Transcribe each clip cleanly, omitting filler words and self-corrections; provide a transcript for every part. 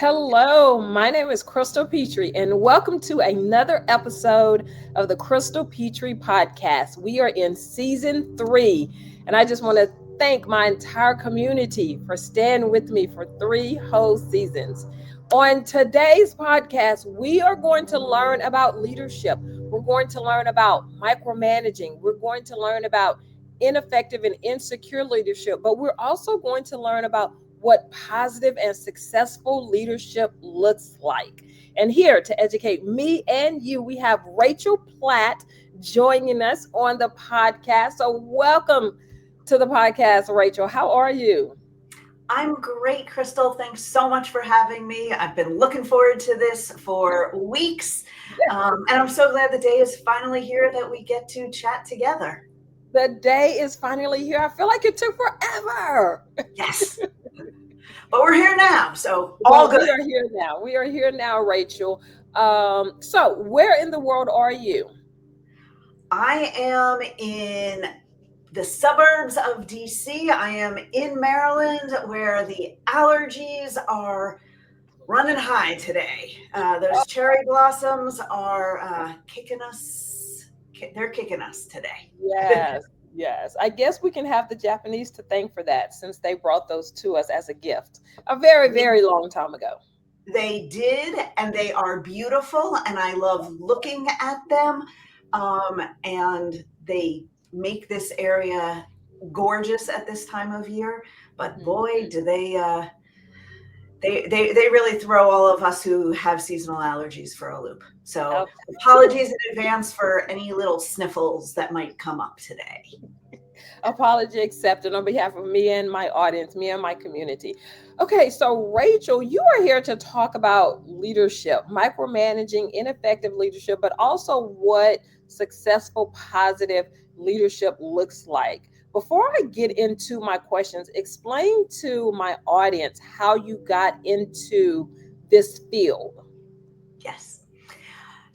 Hello, my name is Crystal Petry, and welcome to another episode of the Crystal Petry Podcast. We are in season 3, and I just want to thank my entire community for staying with me for 3 whole seasons. On today's podcast, we are going to learn about leadership. We're going to learn about micromanaging. We're going to learn about ineffective and insecure leadership, but we're also going to learn about what positive and successful leadership looks like. And here to educate me and you, we have Rachel Platt joining us on the podcast. So welcome to the podcast, Rachel. How are you? I'm great, Crystal. Thanks so much for having me. I've been looking forward to this for weeks. And I'm so glad the day is finally here that we get to chat together. The day is finally here. I feel like it took forever. Yes. But we're here now, so all good. We are here now. We are here now, Rachel. So where in the world are you? I am in the suburbs of DC. I am in Maryland, where the allergies are running high today. Those cherry blossoms are kicking us. They're kicking us today. Yes. Yes, I guess we can have the Japanese to thank for that, since they brought those to us as a gift a very, very long time ago. They did, and they are beautiful, and I love looking at them. And they make this area gorgeous at this time of year. But boy, do they really throw all of us who have seasonal allergies for a loop. So apologies in advance for any little sniffles that might come up today. Apology accepted on behalf of me and my audience, me and my community. Okay, so Rachel, you are here to talk about leadership, micromanaging, ineffective leadership, but also what successful, positive leadership looks like. Before I get into my questions, explain to my audience how you got into this field. Yes.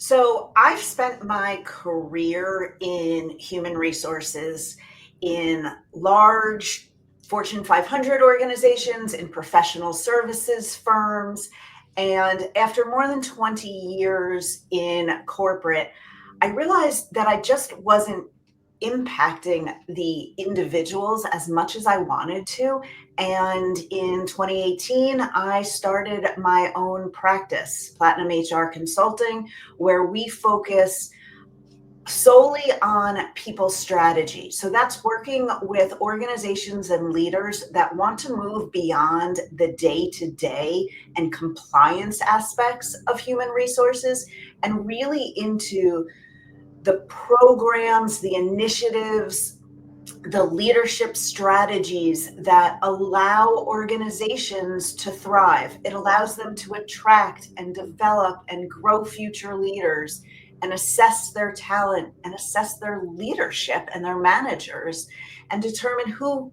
So I've spent my career in human resources in large Fortune 500 organizations, in professional services firms. And after more than 20 years in corporate, I realized that I just wasn't impacting the individuals as much as I wanted to. And in 2018, I started my own practice, PLATTinum HR Consulting, where we focus solely on people strategy. So that's working with organizations and leaders that want to move beyond the day-to-day and compliance aspects of human resources and really into the programs, the initiatives, the leadership strategies that allow organizations to thrive. It allows them to attract and develop and grow future leaders and assess their talent and assess their leadership and their managers and determine who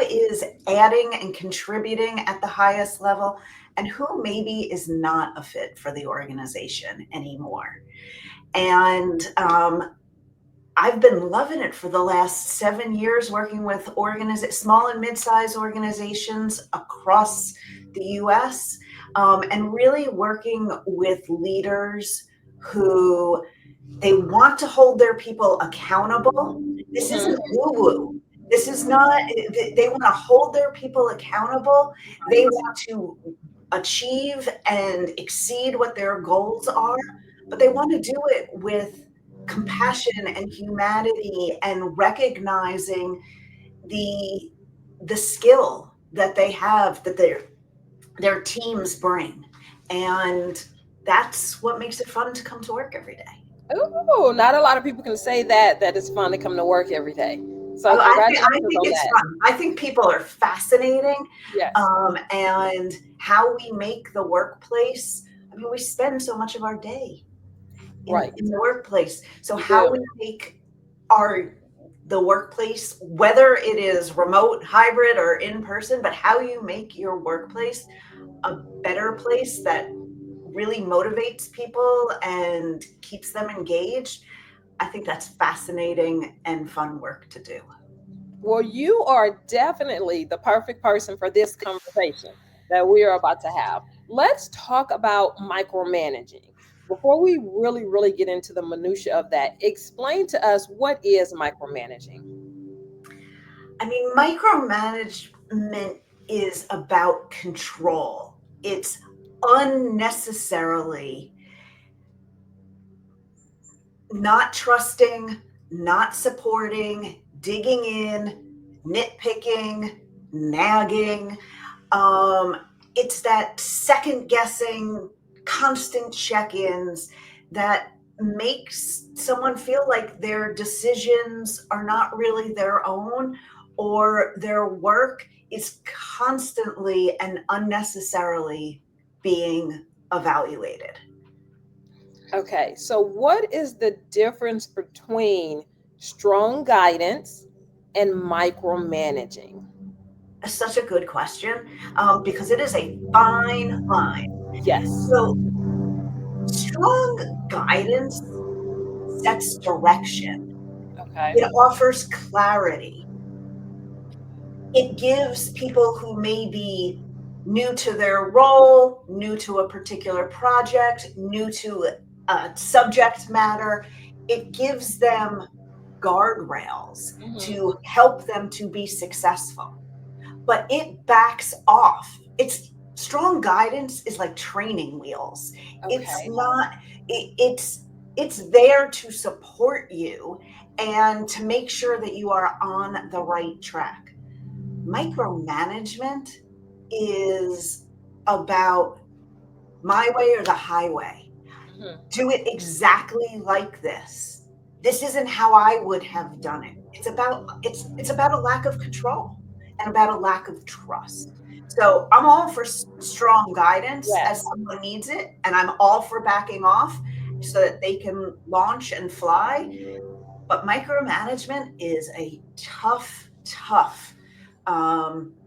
is adding and contributing at the highest level and who maybe is not a fit for the organization anymore. And I've been loving it for the last 7 years, working with small and mid-sized organizations across the U.S. And really working with leaders who they want to hold their people accountable. This isn't woo-woo. This is not, they want to hold their people accountable. They want to achieve and exceed what their goals are, but they want to do it with compassion and humanity and recognizing the skill that they have, that their teams bring. And that's what makes it fun to come to work every day. Oh, not a lot of people can say that it's fun to come to work every day. So I think it's fun. I think people are fascinating. Yes. And how we make the workplace. I mean, we spend so much of our day in the workplace. So how we make the workplace, whether it is remote, hybrid, or in person, but how you make your workplace a better place that really motivates people and keeps them engaged. I think that's fascinating and fun work to do. Well, you are definitely the perfect person for this conversation that we are about to have. let's talk about micromanaging. Before we really get into the minutia of that, explain to us, what is micromanaging? I mean, micromanagement is about control. It's unnecessarily not trusting, not supporting, digging in, nitpicking, nagging. It's that second guessing, constant check ins that makes someone feel like their decisions are not really their own, or their work is constantly and unnecessarily being evaluated. Okay, so what is the difference between strong guidance and micromanaging? Such a good question, because it is a fine line. Yes. So, strong guidance sets direction, Okay. it offers clarity, it gives people who may be new to their role, new to a particular project, new to a subject matter, it gives them guardrails to help them to be successful. But it backs off. It's strong guidance is like training wheels. It's Okay. not it's there to support you and to make sure that you are on the right track. Micromanagement is about my way or the highway. Mhm. Do it exactly like this. This isn't how I would have done it. It's about a lack of control and about a lack of trust. So I'm all for strong guidance as Yes. someone needs it, and I'm all for backing off so that they can launch and fly. But micromanagement is a tough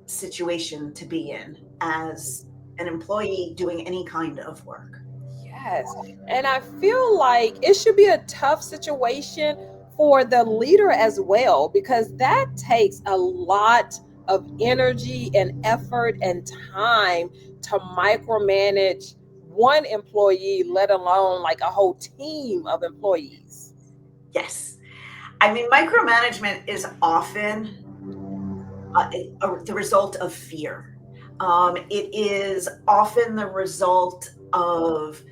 situation to be in as an employee doing any kind of work. Yes. And I feel like it should be a tough situation for the leader as well, because that takes a lot of energy and effort and time to micromanage one employee, let alone like a whole team of employees. Yes. I mean, micromanagement is often the result of fear. It is often the result of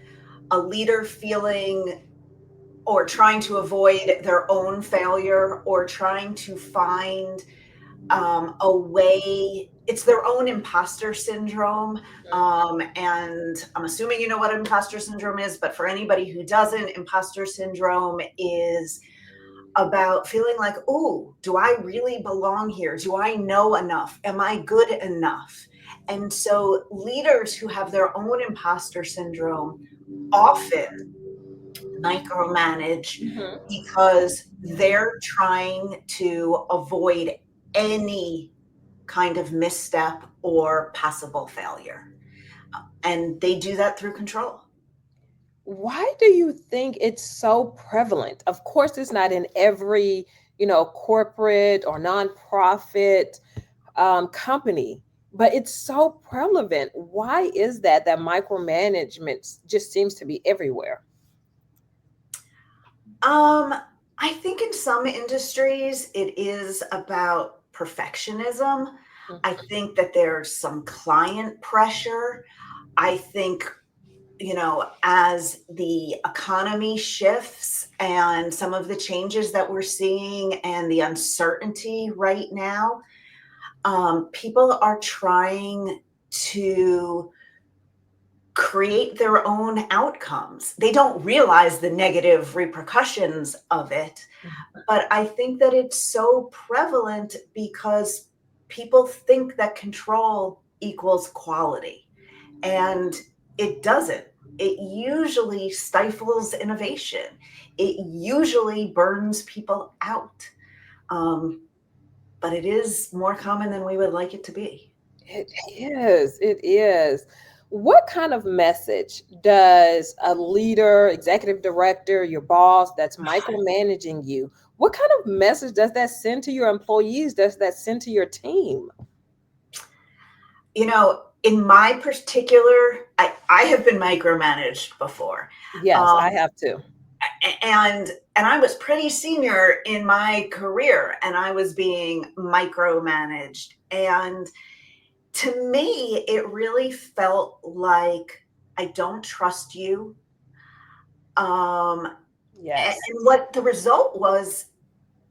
a leader feeling or trying to avoid their own failure or trying to find a way. It's their own imposter syndrome. And I'm assuming you know what imposter syndrome is, but for anybody who doesn't, imposter syndrome is about feeling like, oh, do I really belong here? Do I know enough? Am I good enough? And so leaders who have their own imposter syndrome often micromanage Mhm. because they're trying to avoid any kind of misstep or possible failure. And they do that through control. Why do you think it's so prevalent? Of course, it's not in every, corporate or nonprofit company, but it's so prevalent. Why is that micromanagement just seems to be everywhere? Um, I think in some industries it is about perfectionism. I think that there's some client pressure. I think, as the economy shifts and some of the changes that we're seeing and the uncertainty right now, people are trying to create their own outcomes. They don't realize the negative repercussions of it, but I think that it's so prevalent because people think that control equals quality, and it doesn't. It usually stifles innovation. It usually burns people out. Um, but it is more common than we would like it to be. It is. It is. What kind of message does a leader, executive director, your boss that's micromanaging you, what kind of message does that send to your employees? Does that send to your team? You know, in my particular, I have been micromanaged before. Yes, I have to. And I was pretty senior in my career, and I was being micromanaged. And to me, it really felt like I don't trust you. And Yes. what the result was,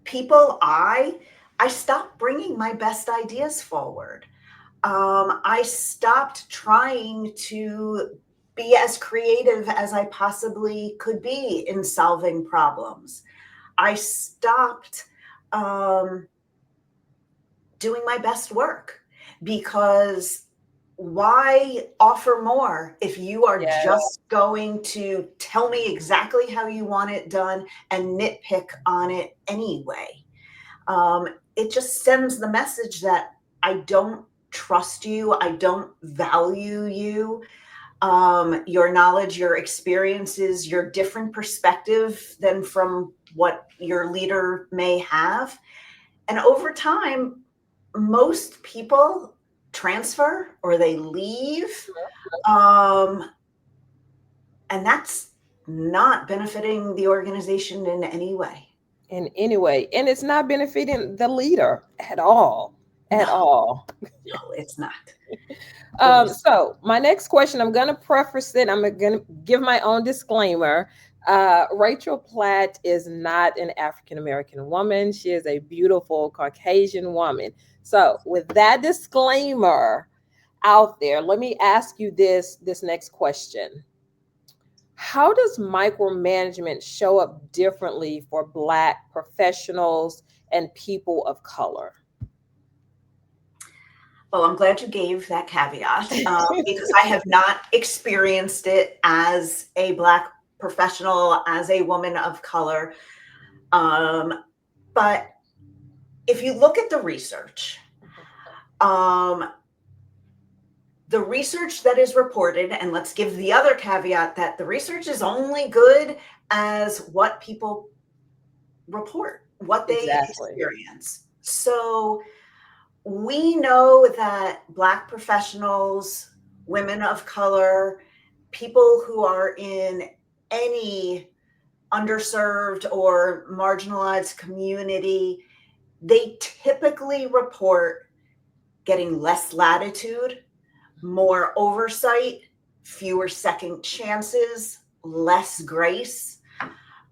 people, I stopped bringing my best ideas forward. I stopped trying to be as creative as I possibly could be in solving problems. I stopped um, doing my best work, because why offer more if you are Yes. just going to tell me exactly how you want it done and nitpick on it anyway? It just sends the message that I don't trust you, I don't value you, your knowledge, your experiences, your different perspective than from what your leader may have. And over time, most people transfer or they leave. Um, and that's not benefiting the organization in any way. In any way. And it's not benefiting the leader at all. At No, all. no, it's not. It is. So my next question, I'm going to preface it. I'm going to give my own disclaimer. Rachel Platt is not an African American woman. She is a beautiful Caucasian woman. So with that disclaimer out there, let me ask you this next question. How does micromanagement show up differently for Black professionals and people of color? Well, I'm glad you gave that caveat, because I have not experienced it as a Black professional, as a woman of color. But if you look at um, the research that is reported, and let's give the other caveat that the research is only good as what people report, what they Exactly. experience. So we know that Black professionals, women of color, people who are in any underserved or marginalized community, they typically report getting less latitude, more oversight, fewer second chances, less grace.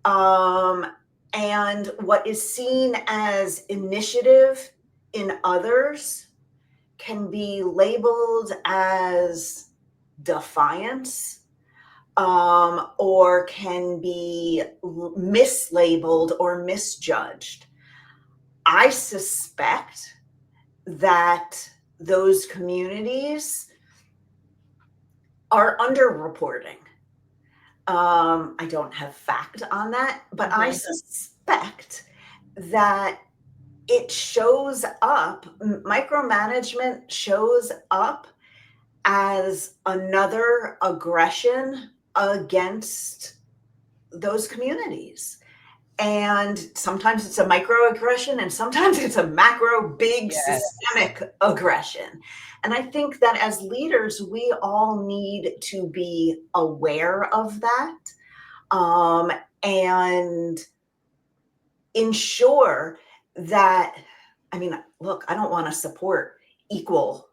Um, and what is seen as initiative in others can be labeled as defiance, or can be mislabeled or misjudged. I suspect that those communities are underreporting. I don't have fact on that, but I suspect that it shows up, micromanagement shows up as another aggression against those communities. And sometimes it's a microaggression, and sometimes it's a macro, big, Yes. systemic aggression. And I think that as leaders, we all need to be aware of that, and ensure that, I mean, look, I don't want to support equal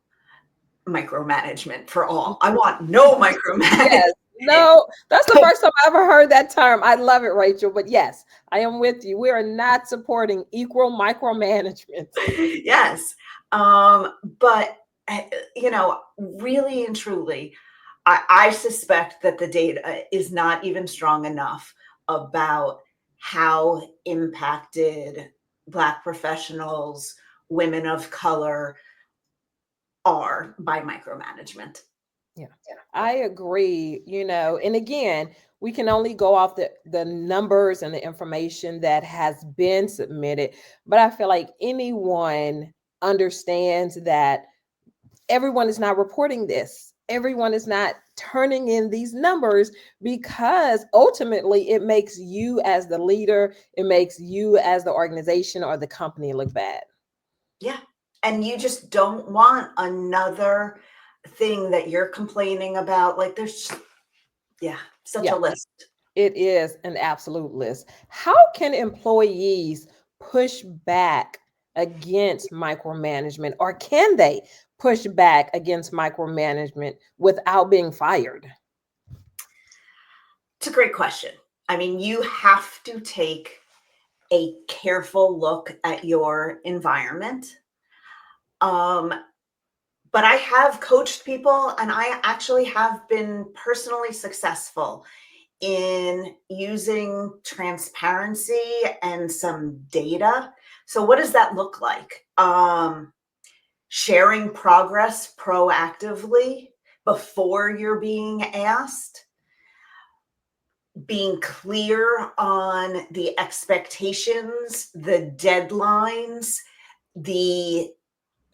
micromanagement for all. I want no micromanagement. Yes. No, that's the first time I ever heard that term. I love it, Rachel. But yes, I am with you. We are not supporting equal micromanagement. Yes. But, really and truly, I suspect that the data is not even strong enough about how impacted Black professionals, women of color are by micromanagement. Yeah, I agree. And again, we can only go off the numbers and the information that has been submitted. But I feel like anyone understands that everyone is not reporting this. Everyone is not turning in these numbers because ultimately it makes you as the leader, it makes you as the organization or the company look bad. Yeah. And you just don't want another thing that you're complaining about. Like there's, such a Yeah, list. it is an absolute list. How can employees push back against micromanagement, or can they push back against micromanagement without being fired? It's a great question. I mean, you have to take a careful look at your environment. But I have coached people, and I actually have been personally successful in using transparency and some data. So what does that look like? Sharing progress proactively before you're being asked, being clear on the expectations, the deadlines, the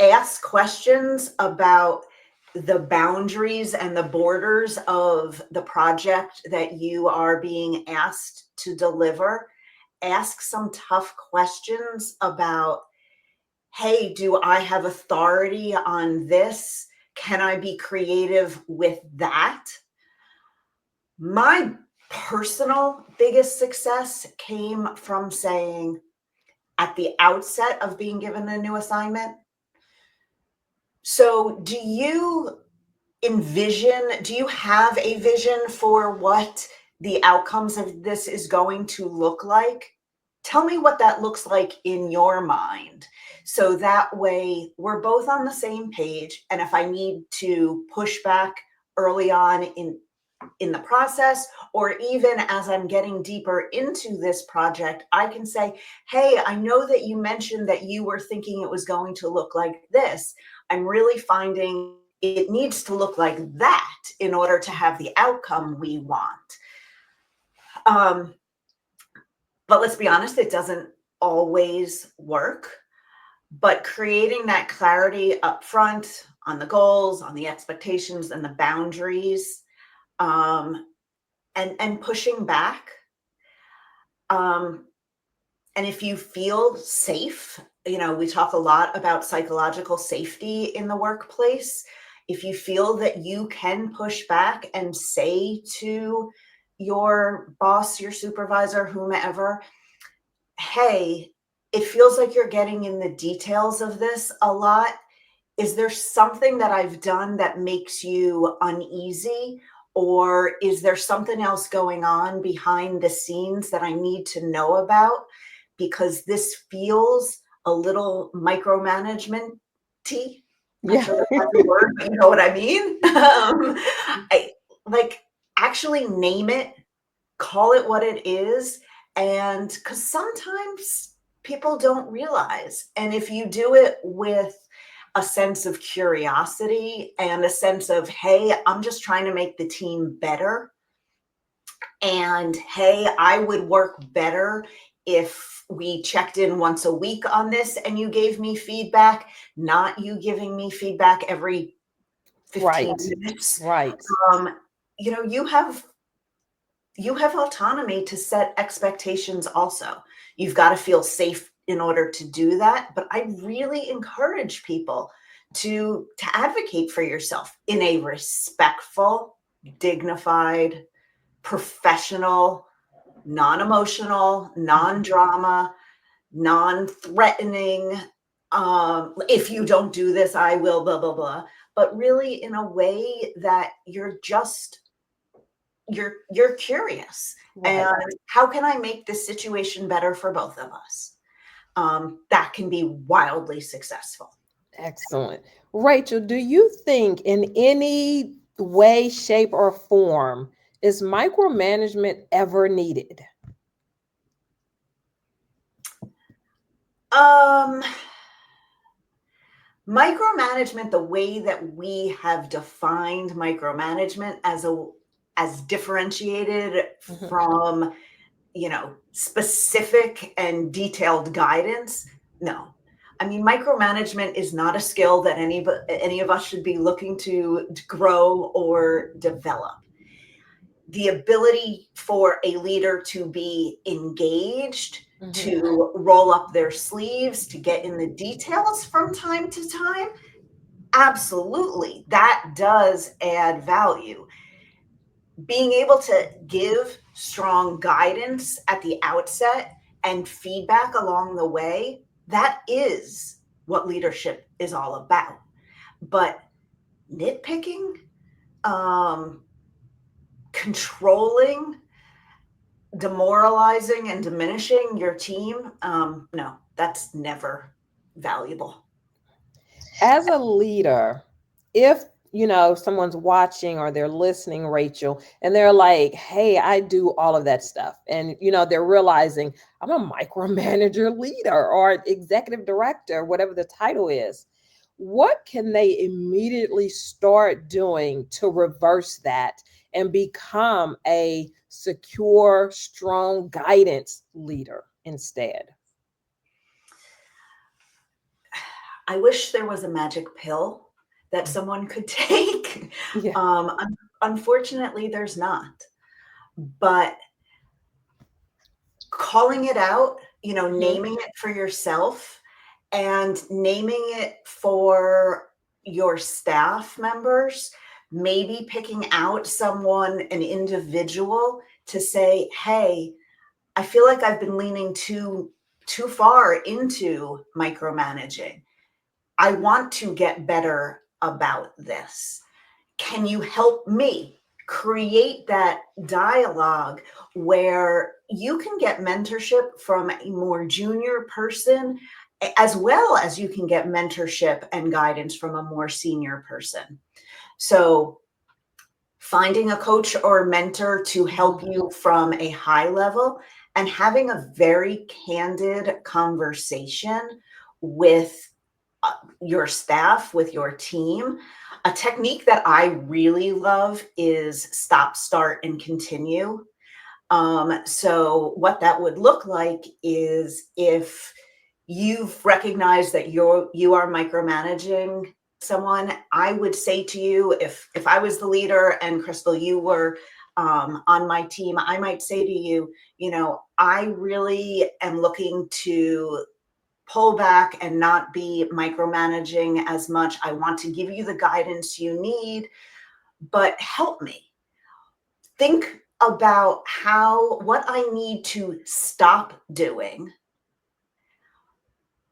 ask questions about the boundaries and the borders of the project that you are being asked to deliver. Ask some tough questions about, hey, do I have authority on this? Can I be creative with that? My personal biggest success came from saying at the outset of being given a new assignment, so do you have a vision for what the outcomes of this is going to look like? Tell me what that looks like in your mind. So that way we're both on the same page. And if I need to push back early on in the process, or even as I'm getting deeper into this project, I can say, hey, I know that you mentioned that you were thinking it was going to look like this. I'm really finding it needs to look like that in order to have the outcome we want. But let's be honest, it doesn't always work. But creating that clarity up front on the goals, on the expectations, and the boundaries, and pushing back. And if you feel safe, we talk a lot about psychological safety in the workplace. If you feel that you can push back and say to your boss, your supervisor, whomever, hey, it feels like you're getting in the details of this a lot. Is there something that I've done that makes you uneasy? Or is there something else going on behind the scenes that I need to know about? Because this feels a little micromanagement-y. Not Yeah. sure that's the word, but you know what I mean? Actually name it, call it what it is. And because sometimes people don't realize. And if you do it with a sense of curiosity and a sense of, hey, I'm just trying to make the team better. And hey, I would work better if we checked in once a week on this and you gave me feedback, not you giving me feedback every 15 minutes. Right. You have autonomy to set expectations also. You've got to feel safe in order to do that. But I really encourage people to advocate for yourself in a respectful, dignified, professional, non-emotional, non-drama, non-threatening, if you don't do this, I will, blah, blah, blah. But really in a way that you're curious. Right. And how can I make this situation better for both of us? That can be wildly successful. Excellent. Rachel, do you think in any way, shape, or form is micromanagement ever needed? Micromanagement, the way that we have defined micromanagement as differentiated from, specific and detailed guidance, no. I mean, micromanagement is not a skill that any of us should be looking to grow or develop. The ability for a leader to be engaged, to roll up their sleeves, to get in the details from time to time, Absolutely. That does add value. Being able to give strong guidance at the outset and feedback along the way, that is what leadership is all about. But nitpicking, um, controlling, demoralizing, and diminishing your team, no, that's never valuable. As a leader, if someone's watching or they're listening, Rachel, and they're like, hey, I do all of that stuff, and they're realizing I'm a micromanager, leader, or executive director, whatever the title is, what can they immediately start doing to reverse that and become a secure, strong guidance leader instead? I wish there was a magic pill that someone could take. Yeah. Unfortunately, there's not. But calling it out, Mhm. naming it for yourself and naming it for your staff members, maybe picking out someone, an individual to say, hey, I feel like I've been leaning too far into micromanaging. I want to get better about this. Can you help me create that dialogue where you can get mentorship from a more junior person, as well as you can get mentorship and guidance from a more senior person? So finding a coach or a mentor to help Mhm. you from a high level and having a very candid conversation with your staff, with your team. A technique that I really love is stop, start, and continue. So what that would look like is, if you've recognized that you are micromanaging someone, I would say to you, if I was the leader and Crystal, you were on my team, I might say to you, I really am looking to pull back and not be micromanaging as much. I want to give you the guidance you need, but help me think about what I need to stop doing,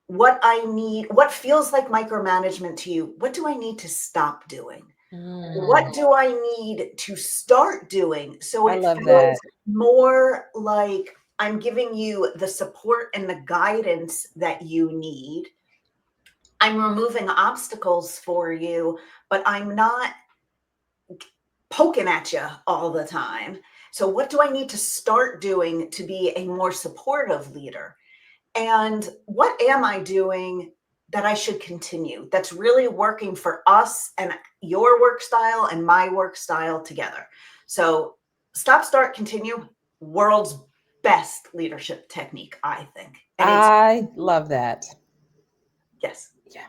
what feels like micromanagement to you. What do I need to stop doing? Mm, What do I need to start doing so I it love feels that. more like I'm giving you the support and the guidance that you need? I'm removing obstacles for you, but I'm not poking at you all the time. So, what do I need to start doing to be a more supportive leader? And what am I doing that I should continue, that's really working for us and your work style and my work style together? So, stop, start, continue, world's best leadership technique, I think. And it's, I love that. yes. Yeah.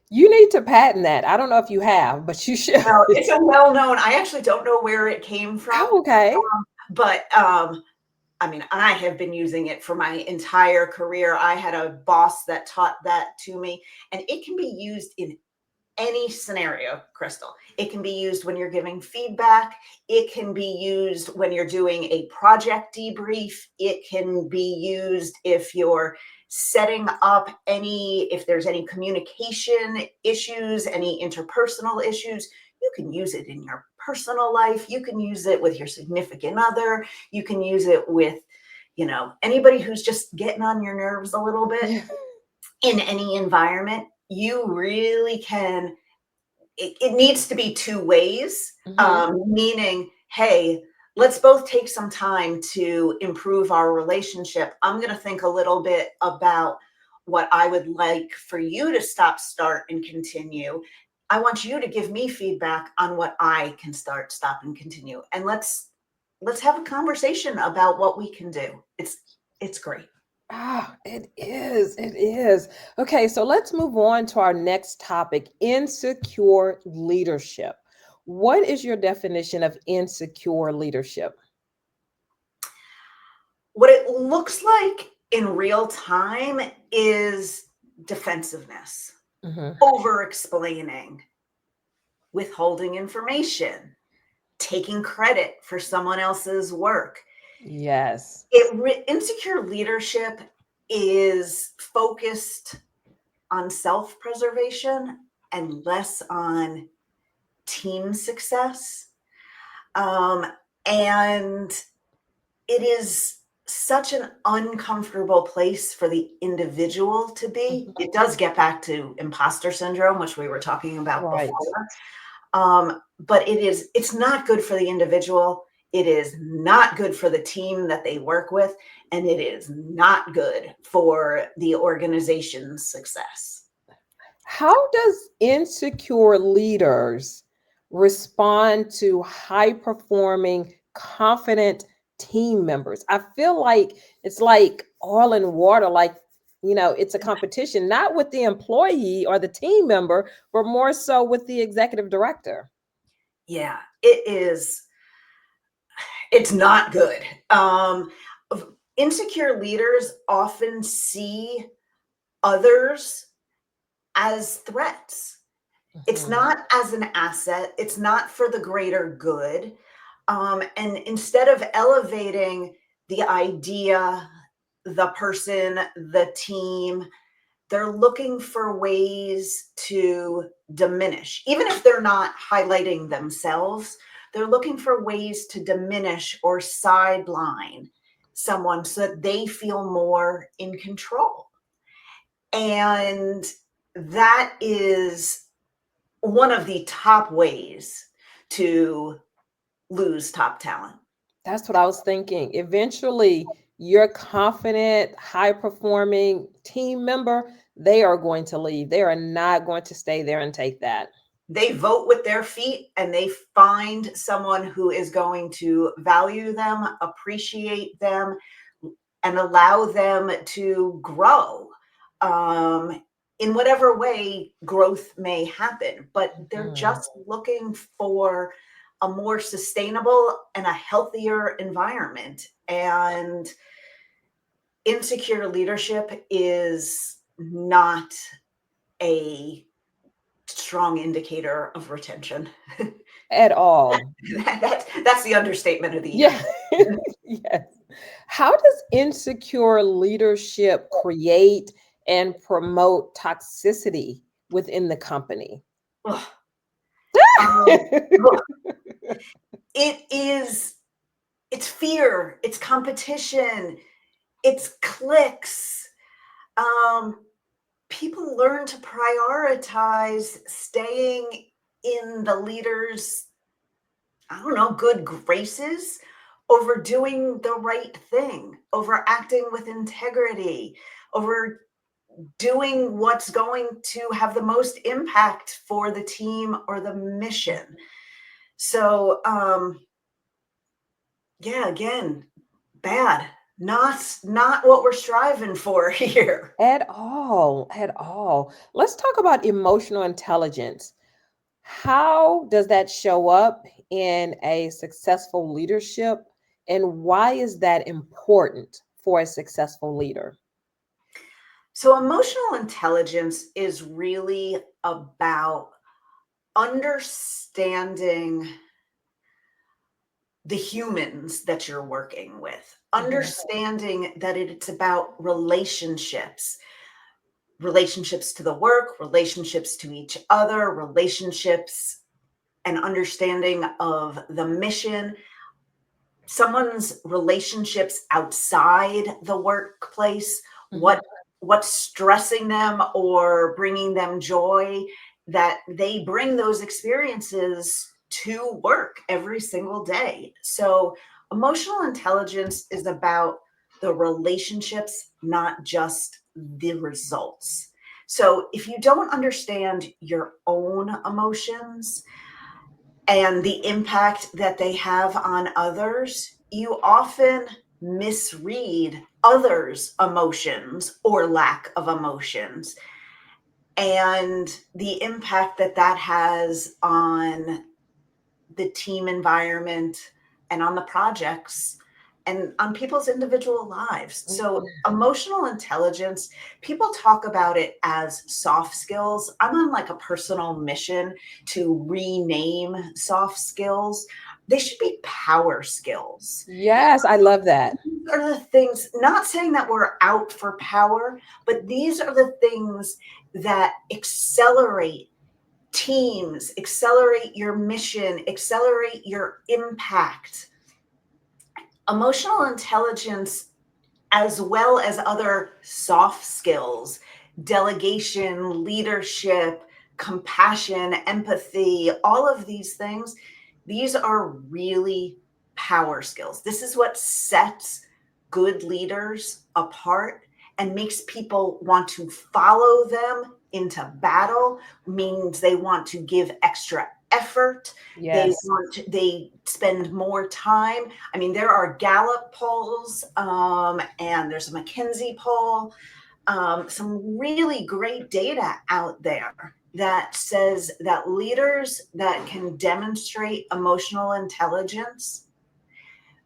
You need to patent that. I don't know if you have, but you should. Well, it's a well-known, I actually don't know where it came from, Oh, okay. but I mean, I have been using it for my entire career. I had a boss that taught that to me, and it can be used in any scenario, Crystal. It can be used when you're giving feedback. It can be used when you're doing a project debrief. It can be used if you're setting up if there's any communication issues, any interpersonal issues. You can use it in your personal life. You can use it with your significant other. You can use it with, anybody who's just getting on your nerves a little bit. Yeah. In any environment, you really can. It needs to be two ways, Hmm. meaning, hey, let's both take some time to improve our relationship. I'm going to think a little bit about what I would like for you to stop, start, and continue. I want you to give me feedback on what I can start, stop, and continue. And let's have a conversation about what we can do. It's great. Ah, it is. It is. Okay, so let's move on to our next topic, insecure leadership. What is your definition of insecure leadership? What it looks like in real time is defensiveness, Hmm. over explaining, withholding information, taking credit for someone else's work. Yes. Insecure leadership is focused on self-preservation and less on team success. And it is such an uncomfortable place for the individual to be. It does get back to imposter syndrome, which we were talking about Right. before. But it's not good for the individual. It is not good for the team that they work with, and it is not good for the organization's success. How does insecure leaders respond to high performing, confident team members? I feel like it's like oil and water, like, it's a competition, not with the employee or the team member, but more so with the executive director. Yeah, it's not good. Insecure leaders often see others as threats. It's not as an asset. It's not for the greater good. And instead of elevating the idea, the person, the team, they're looking for ways to diminish. Even if they're not highlighting themselves, they're looking for ways to diminish or sideline someone so that they feel more in control. And that is one of the top ways to lose top talent. That's what I was thinking. Eventually, your confident, high performing team member, they are going to leave. They are not going to stay there and take that. They vote with their feet and they find someone who is going to value them, appreciate them, and allow them to grow in whatever way growth may happen. But they're just looking for a more sustainable and a healthier environment. And insecure leadership is not a strong indicator of retention. At all. That's the understatement of the year. Yeah. Yes. How does insecure leadership create and promote toxicity within the company? Um, it's fear, it's competition, it's clicks. People learn to prioritize staying in the leader's, good graces over doing the right thing, over acting with integrity, over doing what's going to have the most impact for the team or the mission. So, again, bad. Not what we're striving for here. At all. At all. Let's talk about emotional intelligence. How does that show up in a successful leadership? And why is that important for a successful leader? So, emotional intelligence is really about understanding the humans that you're working with, understanding that it's about relationships to the work, relationships to each other, relationships and understanding of the mission, someone's relationships outside the workplace, what's stressing them or bringing them joy, that they bring those experiences to work every single day. So emotional intelligence is about the relationships, not just the results. So if you don't understand your own emotions and the impact that they have on others, you often misread others' emotions or lack of emotions and the impact that has on the team environment and on the projects and on people's individual lives. So emotional intelligence, people talk about it as soft skills. I'm on like a personal mission to rename soft skills. They should be power skills. Yes, I love that. These are the things, not saying that we're out for power, but these are the things that accelerate teams, accelerate your mission, accelerate your impact. Emotional intelligence, as well as other soft skills, delegation, leadership, compassion, empathy, all of these things, these are really power skills. This is what sets good leaders apart and makes people want to follow them into battle, means they want to give extra effort. Yes. They spend more time. I mean, there are Gallup polls, and there's a McKinsey poll, some really great data out there that says that leaders that can demonstrate emotional intelligence,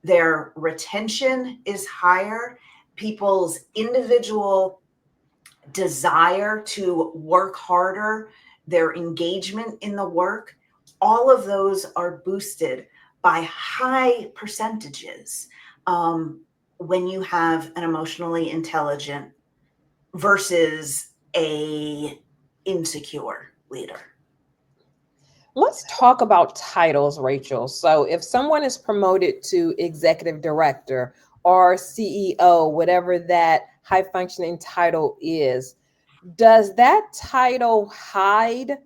their retention is higher, people's individual desire to work harder, their engagement in the work, all of those are boosted by high percentages when you have an emotionally intelligent versus a insecure leader. Let's talk about titles, Rachel. So if someone is promoted to executive director or CEO, whatever that high functioning title is, does that title hide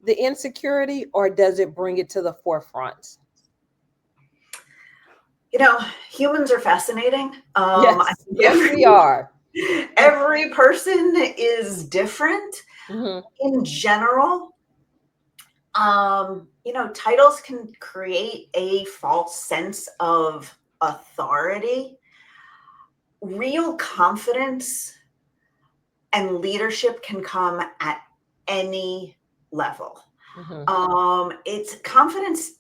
the insecurity or does it bring it to the forefront? You know, humans are fascinating. Yes, yes, we are. Every person is different. In general, titles can create a false sense of authority. Real confidence and leadership can come at any level. It's confidence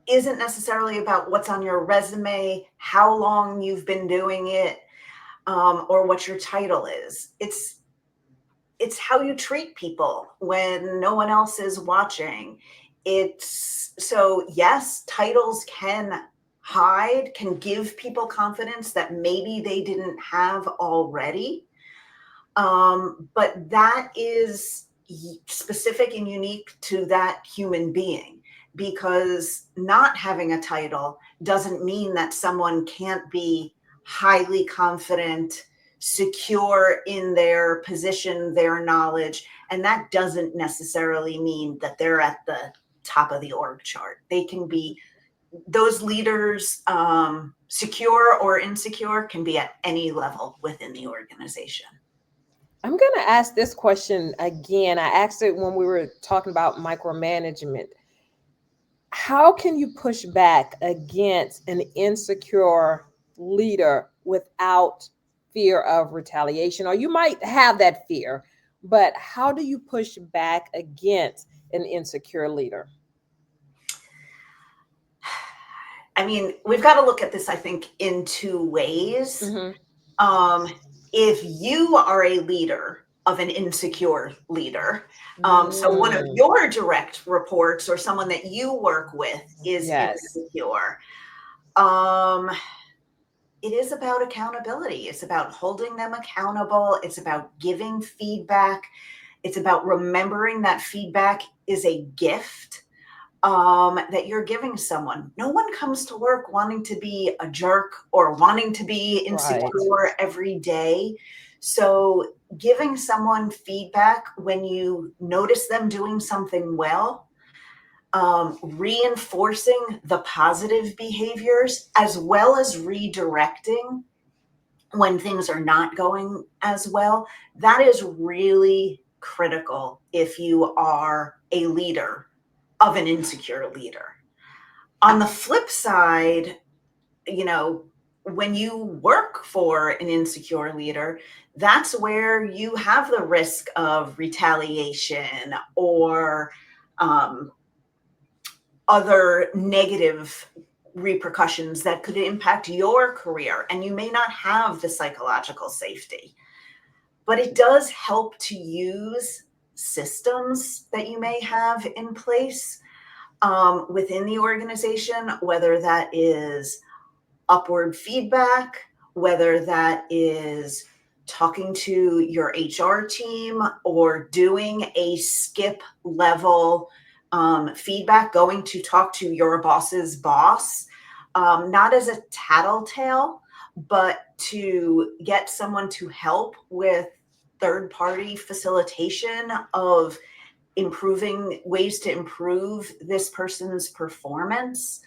isn't necessarily about what's on your resume, how long you've been doing it, or what your title is. It's how you treat people when no one else is watching. So yes, titles can give people confidence that maybe they didn't have already. But that is specific and unique to that human being, because not having a title doesn't mean that someone can't be highly confident, secure in their position, their knowledge. And that doesn't necessarily mean that they're at the top of the org chart. They can be, those leaders, secure or insecure, can be at any level within the organization. I'm going to ask this question again. I asked it when we were talking about micromanagement. How can you push back against an insecure leader without fear of retaliation? Or you might have that fear, but how do you push back against an insecure leader? I mean, we've got to look at this, I think, in two ways. If you are a leader of an insecure leader, so one of your direct reports or someone that you work with is insecure, it is about accountability. It's about holding them accountable. It's about giving feedback. It's about remembering that feedback is a gift that you're giving someone. No one comes to work wanting to be a jerk or wanting to be insecure every day. So giving someone feedback when you notice them doing something well, reinforcing the positive behaviors, as well as redirecting when things are not going as well, that is really critical if you are a leader of an insecure leader. On the flip side, when you work for an insecure leader, that's where you have the risk of retaliation or other negative repercussions that could impact your career, and you may not have the psychological safety. But it does help to use systems that you may have in place within the organization, whether that is upward feedback, whether that is talking to your HR team or doing a skip level feedback, going to talk to your boss's boss, not as a tattletale, but to get someone to help with third-party facilitation of improving ways to improve this person's performance.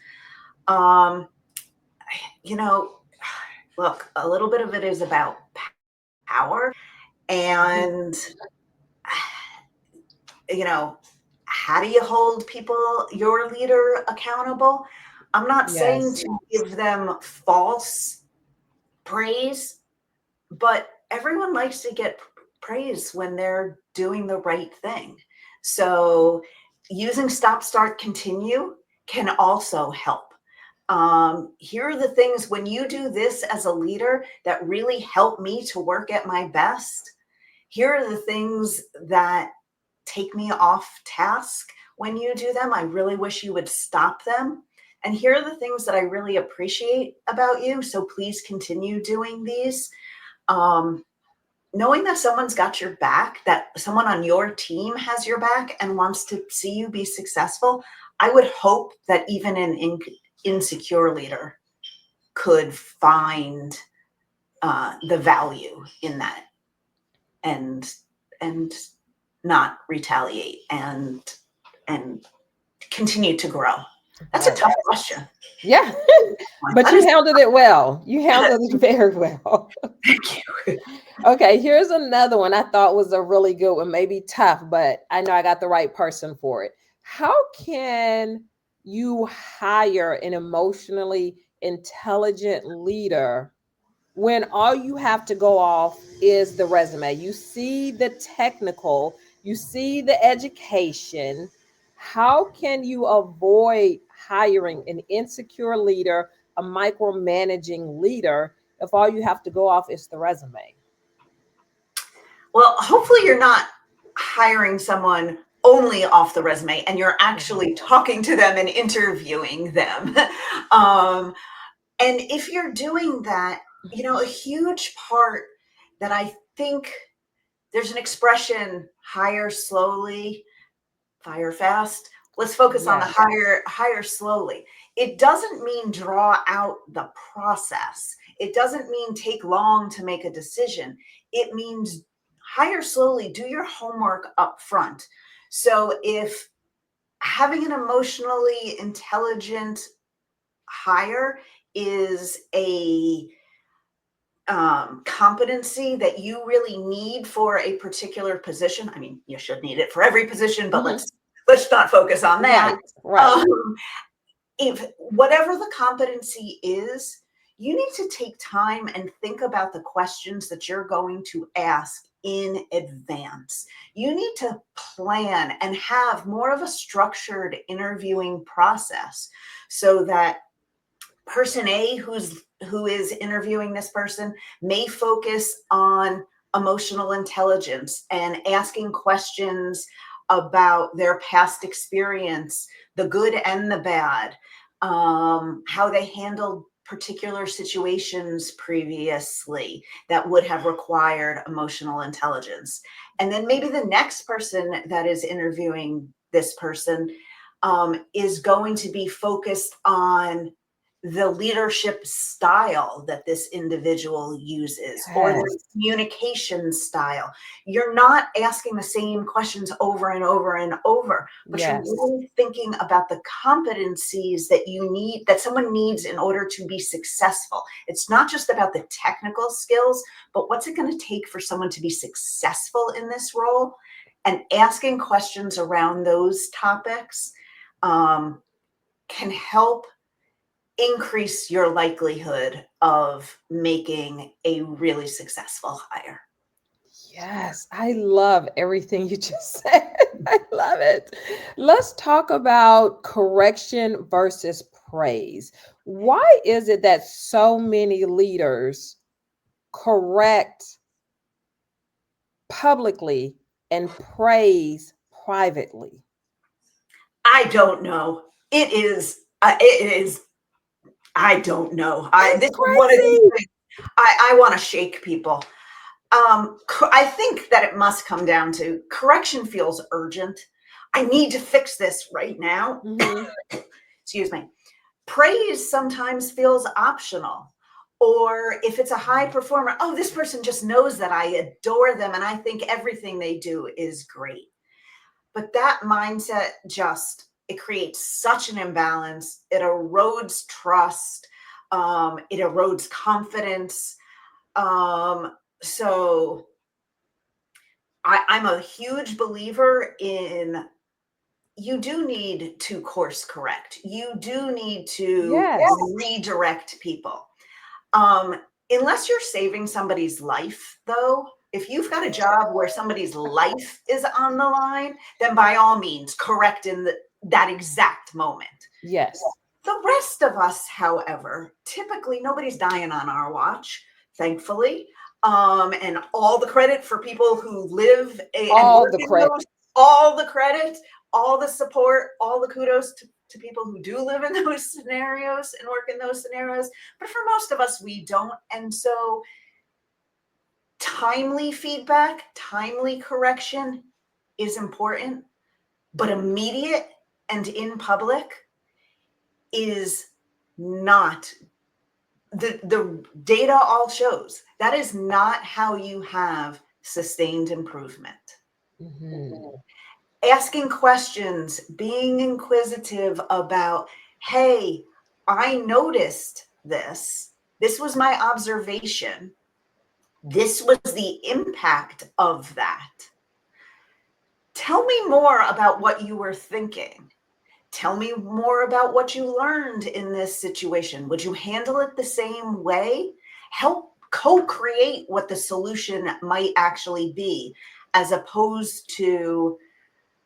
Look, a little bit of it is about power and, how do you hold people, your leader, accountable? I'm not saying to give them false praise, but everyone likes to get praise when they're doing the right thing. So using stop, start, continue can also help. Here are the things when you do this as a leader that really help me to work at my best. Here are the things that take me off task when you do them. I really wish you would stop them. And here are the things that I really appreciate about you. So please continue doing these. Knowing that someone's got your back, that someone on your team has your back and wants to see you be successful, I would hope that even an insecure leader could find the value in that and not retaliate and continue to grow. That's a tough question. Yeah, but you handled it well. You handled it very well. Thank you. Okay, here's another one I thought was a really good one, maybe tough, but I know I got the right person for it. How can you hire an emotionally intelligent leader when all you have to go off is the resume? You see the technical, you see the education. How can you avoid hiring an insecure leader, a micromanaging leader, if all you have to go off is the resume? Well, hopefully you're not hiring someone only off the resume and you're actually talking to them and interviewing them. And if you're doing that, a huge part that I think there's an expression, hire slowly, fire fast. Let's focus on the hire slowly. It doesn't mean draw out the process. It doesn't mean take long to make a decision. It means hire slowly, do your homework up front. So if having an emotionally intelligent hire is a competency that you really need for a particular position, I mean, you should need it for every position, but let's not focus on that. Right. If whatever the competency is, you need to take time and think about the questions that you're going to ask in advance. You need to plan and have more of a structured interviewing process so that person A who is interviewing this person may focus on emotional intelligence and asking questions about their past experience, the good and the bad, how they handled particular situations previously that would have required emotional intelligence. And then maybe the next person that is interviewing this person is going to be focused on the leadership style that this individual uses or the communication style. You're not asking the same questions over and over and over, but you're really thinking about the competencies that you need, that someone needs in order to be successful. It's not just about the technical skills, but what's it going to take for someone to be successful in this role? And asking questions around those topics can help increase your likelihood of making a really successful hire. Yes, I love everything you just said. I love it. Let's talk about correction versus praise. Why is it that so many leaders correct publicly and praise privately? I don't know. It is, I don't know. This That's is one of these crazy. things I want to shake people. I think that it must come down to correction feels urgent. I need to fix this right now. Mm-hmm. Excuse me. Praise sometimes feels optional. Or if it's a high performer, oh, this person just knows that I adore them and I think everything they do is great. But that mindset it creates such an imbalance. It erodes trust. It erodes confidence. So I'm a huge believer in you do need to course correct. You do need to Yes. redirect people. Um, Unless you're saving somebody's life, though, if you've got a job where somebody's life is on the line, then by all means, correct in that exact moment. Yes. The rest of us, however, typically nobody's dying on our watch, thankfully. And all the credit for people who live and All work the in credit. those, all the credit, all the support, all the kudos to people who do live in those scenarios and work in those scenarios. But for most of us, we don't. And so timely feedback, timely correction is important, but immediate and in public is not. The data all shows that is not how you have sustained improvement. Mm-hmm. Asking questions, being inquisitive about, hey, I noticed this. This was my observation. This was the impact of that. Tell me more about what you were thinking. Tell me more about what you learned in this situation. Would you handle it the same way? Help co-create what the solution might actually be, as opposed to,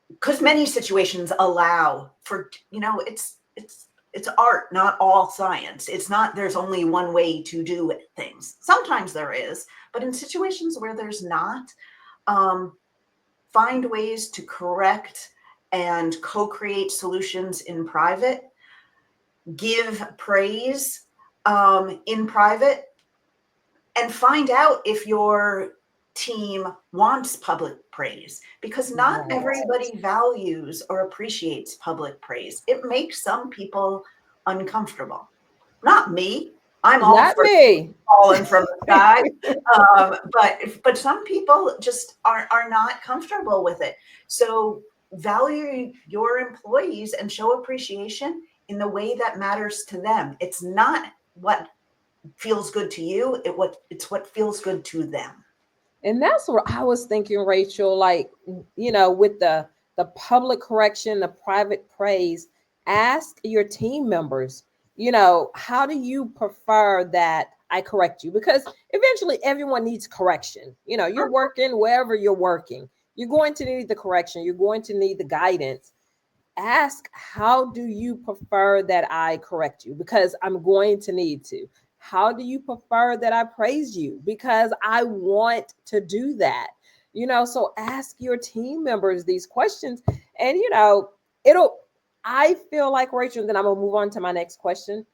because many situations allow for, it's art, not all science. It's not there's only one way to do things. Sometimes there is, but in situations where there's not, find ways to correct and co-create solutions in private. Give praise in private, and find out if your team wants public praise, because not Right. everybody values or appreciates public praise. It makes some people uncomfortable. Not me. I'm all Not for me. falling from the sky. But some people just are not comfortable with it. So value your employees and show appreciation in the way that matters to them. It's not what feels good to you, it's what feels good to them. And that's what I was thinking, Rachel, like, with the public correction, the private praise, ask your team members, how do you prefer that I correct you? Because eventually everyone needs correction. You're working wherever you're working. You're going to need the correction. You're going to need the guidance. Ask, how do you prefer that I correct you? Because I'm going to need to. How do you prefer that I praise you? Because I want to do that. So ask your team members these questions. And, it'll, I feel like, Rachel, and then I'm going to move on to my next question.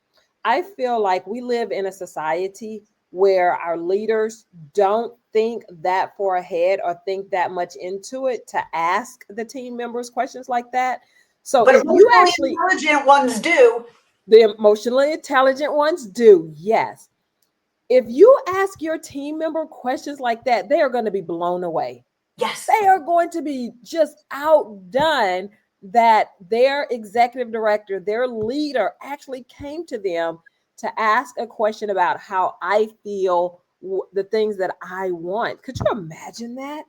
I feel like we live in a society where our leaders don't think that far ahead or think that much into it to ask the team members questions like that. So But if you emotionally actually, intelligent ones do. the emotionally intelligent ones do, yes. If you ask your team member questions like that, they are going to be blown away. Yes. They are going to be just outdone that their executive director, their leader actually came to them to ask a question about how I feel, the things that I want. Could you imagine that?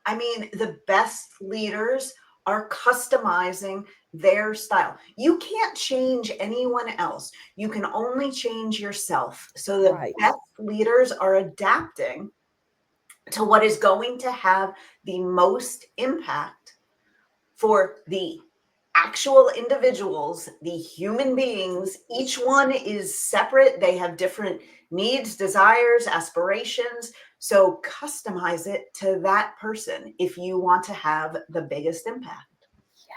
I mean, the best leaders are customizing their style. You can't change anyone else. You can only change yourself. So the Right. best leaders are adapting to what is going to have the most impact for the actual individuals, the human beings. Each one is separate. They have different needs, desires, aspirations. So customize it to that person if you want to have the biggest impact.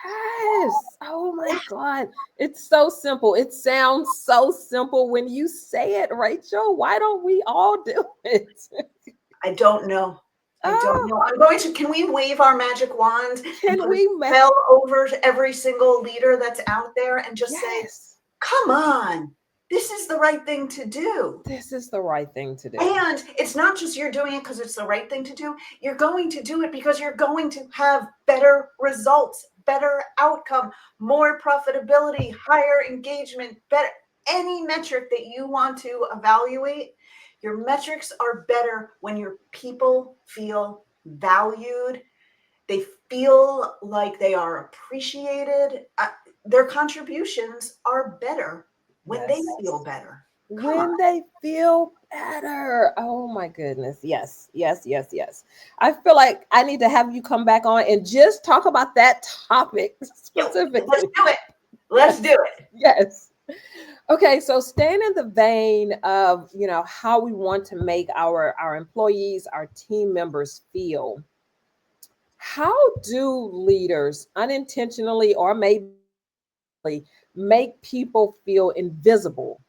Yes. Oh my God. It's so simple. It sounds so simple when you say it, Rachel. Why don't we all do it? I don't know. I don't Oh, know. Can we wave our magic wand and can put a we make spell over every single leader that's out there and just say, yes. come on, this is the right thing to do. This is the right thing to do. And it's not just you're doing it because it's the right thing to do. You're going to do it because you're going to have better results, better outcome, more profitability, higher engagement, better any metric that you want to evaluate. Your metrics are better when your people feel valued. They feel like they are appreciated. Their contributions are better when they Yes. feel better. Come on. When they feel better. Oh my goodness. Yes, yes, yes, yes. I feel like I need to have you come back on and just talk about that topic Let's specifically. do it. Let's do it. Yes. Okay, so staying in the vein of, how we want to make our employees, our team members feel. How do leaders unintentionally or maybe make people feel invisible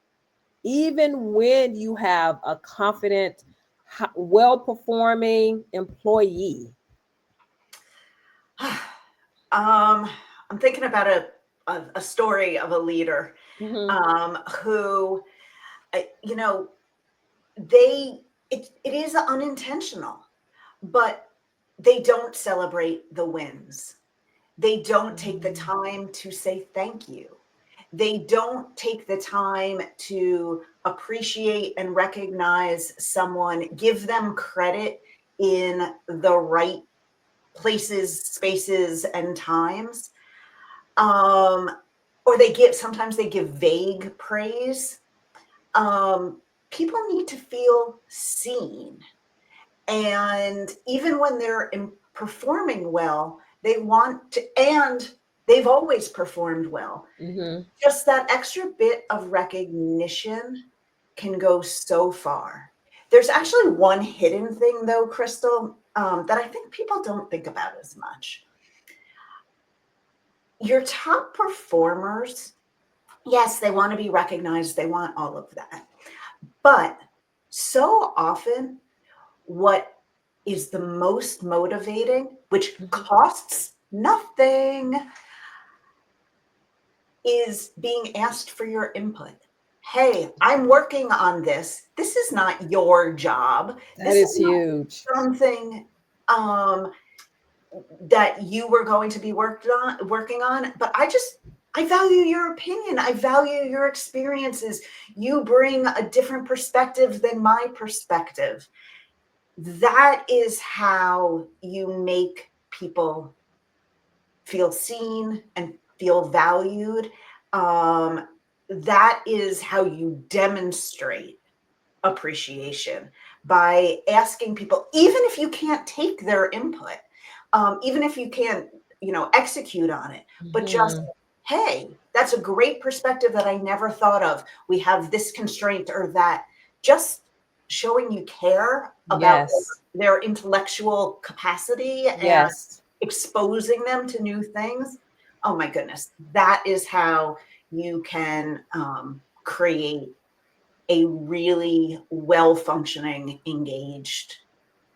even when you have a confident, well-performing employee? I'm thinking about a story of a leader Mm-hmm. who, you know, it is unintentional, but they don't celebrate the wins. They don't take the time to say thank you. They don't take the time to appreciate and recognize someone, give them credit in the right places, spaces, and times. Um, or sometimes they give vague praise. People need to feel seen. And even when they're performing well, they want to, and they've always performed well. Mm-hmm. Just that extra bit of recognition can go so far. There's actually one hidden thing, though, Crystal, that I think people don't think about as much. Your top performers, yes, they want to be recognized. They want all of that. But so often, what is the most motivating, which costs nothing, is being asked for your input. Hey, I'm working on this. This is not your job. That This is is not huge. something that you were going to be working on. But I value your opinion. I value your experiences. You bring a different perspective than my perspective. That is how you make people feel seen and feel valued. That is how you demonstrate appreciation, by asking people, even if you can't take their input, even if you can't, execute on it, but just, Mm-hmm. hey, that's a great perspective that I never thought of. We have this constraint or that. Just showing you care about Yes. their intellectual capacity and Yes. exposing them to new things. Oh my goodness, that is how you can create a really well-functioning, engaged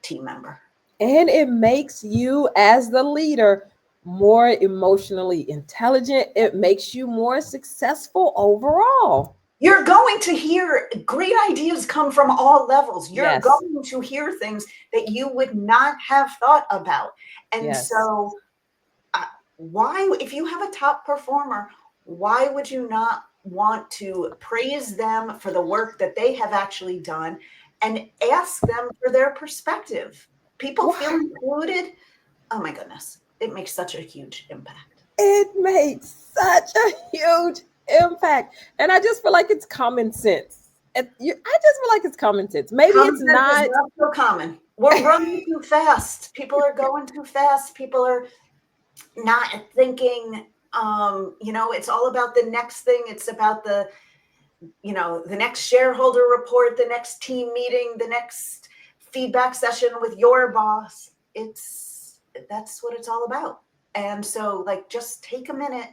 team member. And it makes you, as the leader, more emotionally intelligent. It makes you more successful overall. You're going to hear great ideas come from all levels. You're Yes. going to hear things that you would not have thought about. And Yes. so, why, if you have a top performer, why would you not want to praise them for the work that they have actually done and ask them for their perspective? People feel Why? included. Oh my goodness, it makes such a huge impact. It makes such a huge impact. And I just feel like it's common sense. I just feel like it's common sense. Maybe Common it's sense is not. not so common. We're running too fast. People are going too fast. People are not thinking It's all about the next thing. It's about the next shareholder report, the next team meeting, the next feedback session with your boss. That's what it's all about. And so just take a minute,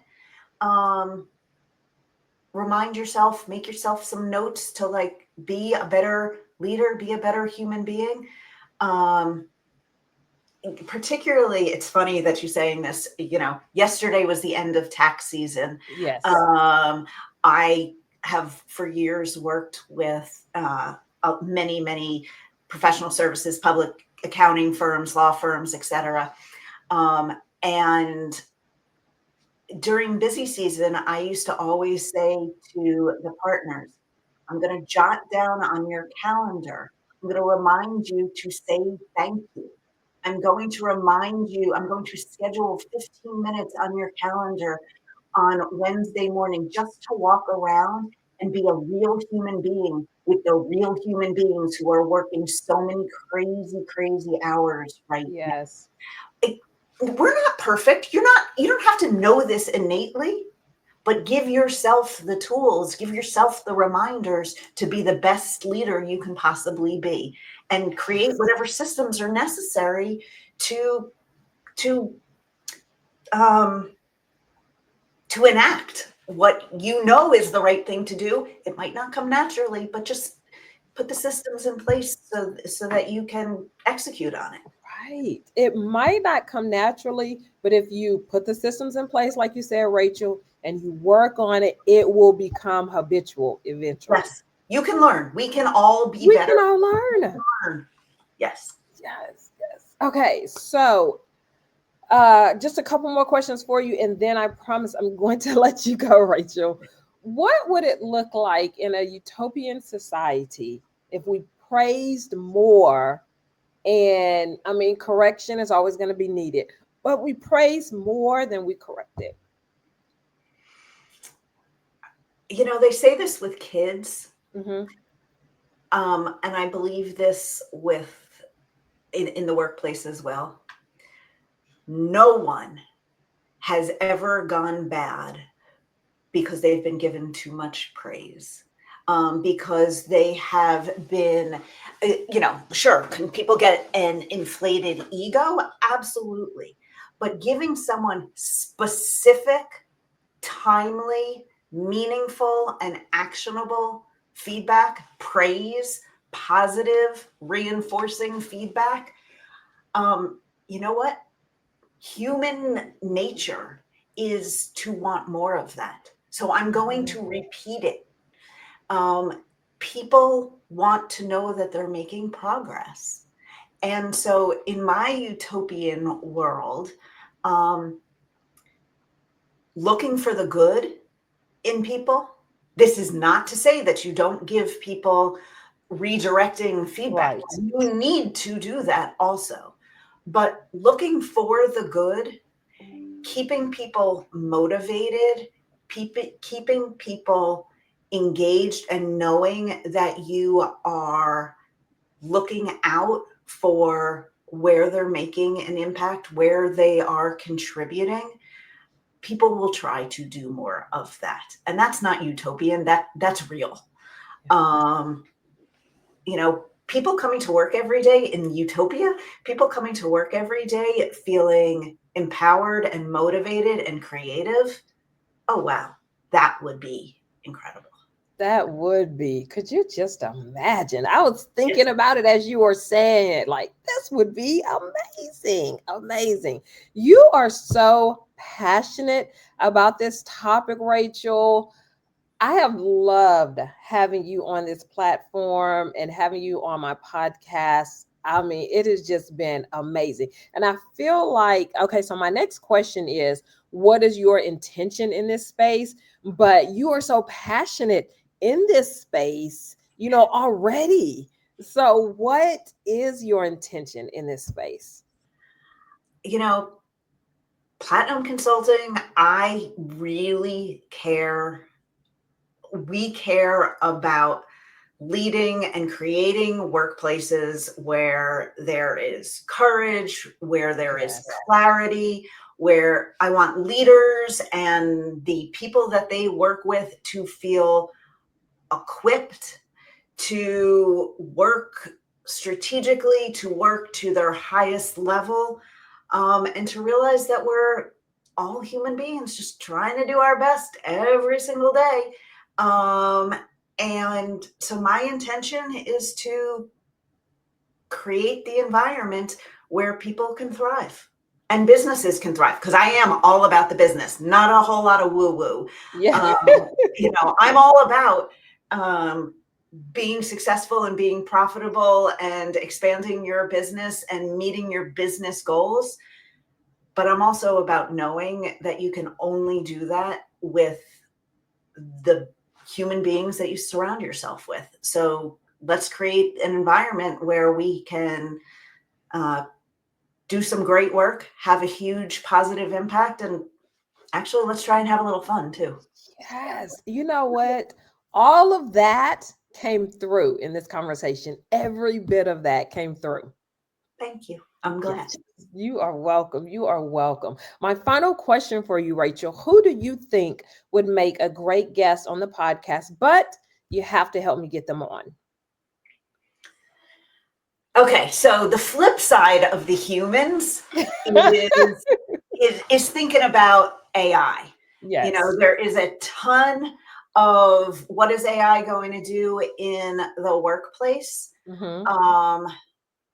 remind yourself, make yourself some notes to be a better leader, be a better human being. Particularly, it's funny that you're saying this, yesterday was the end of tax season. Yes. I have for years worked with many professional services, public accounting firms, law firms, etc. And during busy season, I used to always say to the partners, I'm going to jot down on your calendar, I'm going to remind you to say thank you. I'm going to schedule 15 minutes on your calendar on Wednesday morning just to walk around and be a real human being with the real human beings who are working so many crazy hours right Yes. now. We're not perfect. You don't have to know this innately, but give yourself the tools, give yourself the reminders to be the best leader you can possibly be, and create whatever systems are necessary to enact what is the right thing to do. It might not come naturally, but just put the systems in place so that you can execute on it. Right. It might not come naturally, but if you put the systems in place, like you said, Rachel, and you work on it, it will become habitual eventually. Yes, you can learn. We can all be We better. can all learn. Yes. Okay, so just a couple more questions for you, and then I promise I'm going to let you go, Rachel. What would it look like in a utopian society if we praised more? And I mean, correction is always going to be needed, but we praise more than we corrected. They say this with kids, Mm-hmm. and I believe this in the workplace as well. No one has ever gone bad because they've been given too much praise. Because they have been, sure, can people get an inflated ego? Absolutely. But giving someone specific, timely, meaningful, and actionable feedback, praise, positive, reinforcing feedback, you know what? Human nature is to want more of that. So I'm going to repeat it. People want to know that they're making progress. And so in my utopian world, looking for the good in people, this is not to say that you don't give people redirecting feedback. Right. You need to do that also. But looking for the good, keeping people motivated, keeping people engaged, and knowing that you are looking out for where they're making an impact, where they are contributing, people will try to do more of that. And that's not utopian, that's real. People coming to work every day in utopia, people coming to work every day feeling empowered and motivated and creative. Oh, wow. That would be incredible. That would be. Could you just imagine? I was thinking about it as you were saying it. Like, this would be amazing. Amazing. You are so passionate about this topic, Rachel. I have loved having you on this platform and having you on my podcast. I mean, it has just been amazing. And I feel like, okay, so my next question is, what is your intention in this space? But you are so passionate in this space, already. So, what is your intention in this space? PLATTinum Consulting, I really care. We care about leading and creating workplaces where there is courage, where there is clarity, where I want leaders and the people that they work with to feel equipped to work strategically, to work to their highest level, and to realize that we're all human beings just trying to do our best every single day. And so my intention is to create the environment where people can thrive and businesses can thrive, because I am all about the business, not a whole lot of woo-woo. Yeah. I'm all about being successful and being profitable and expanding your business and meeting your business goals. But I'm also about knowing that you can only do that with the human beings that you surround yourself with. So let's create an environment where we can do some great work, have a huge positive impact, and actually let's try and have a little fun too. Yes. You know what? All of that came through in this conversation. Every bit of that came through. Thank you. I'm glad. Yes. You are welcome. You are welcome. My final question for you, Rachel, who do you think would make a great guest on the podcast? But you have to help me get them on. Okay, so the flip side of the humans is thinking about AI. Yes. There is a ton of what is AI going to do in the workplace. Mm-hmm.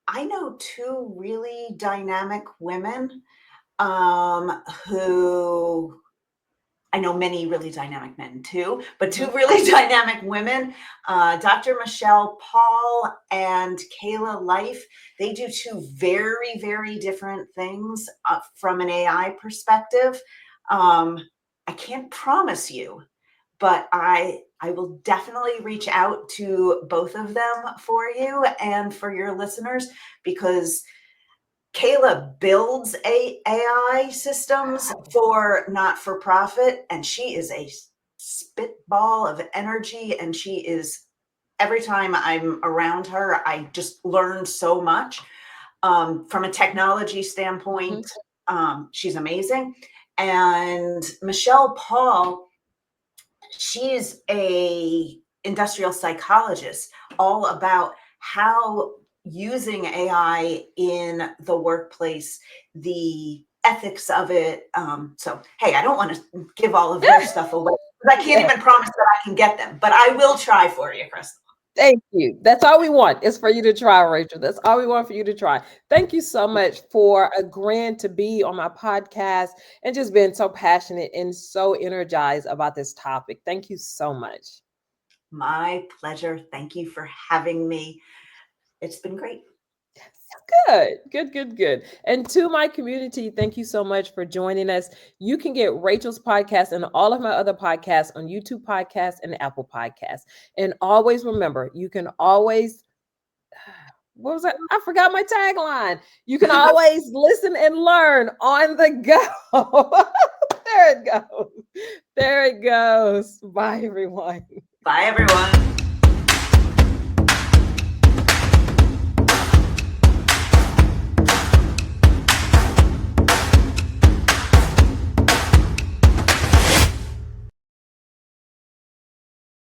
I know two really dynamic women who, I know many really dynamic men too, but two really dynamic women, Dr. Michelle Paul and Kayla Life. They do two very, very different things from an AI perspective. I can't promise you, but I will definitely reach out to both of them for you and for your listeners, because Kayla builds AI systems for not-for-profit, and she is a spitball of energy. And she is, every time I'm around her, I just learn so much. From a technology standpoint, she's amazing. And Michelle Paul, she's a industrial psychologist, all about how using AI in the workplace, the ethics of it. So, hey, I don't want to give all of their stuff away, because I can't even promise that I can get them, but I will try for you, Crystal. Thank you. That's all we want is for you to try, Rachel. That's all we want for you to try. Thank you so much for agreeing to be on my podcast and just being so passionate and so energized about this topic. Thank you so much. My pleasure. Thank you for having me. It's been great. Good. And to my community, thank you so much for joining us. You can get Rachel's podcast and all of my other podcasts on YouTube Podcasts and Apple Podcasts. And always remember, you can always, what was that? I forgot my tagline. You can always listen and learn on the go. There it goes. Bye, everyone. Bye, everyone.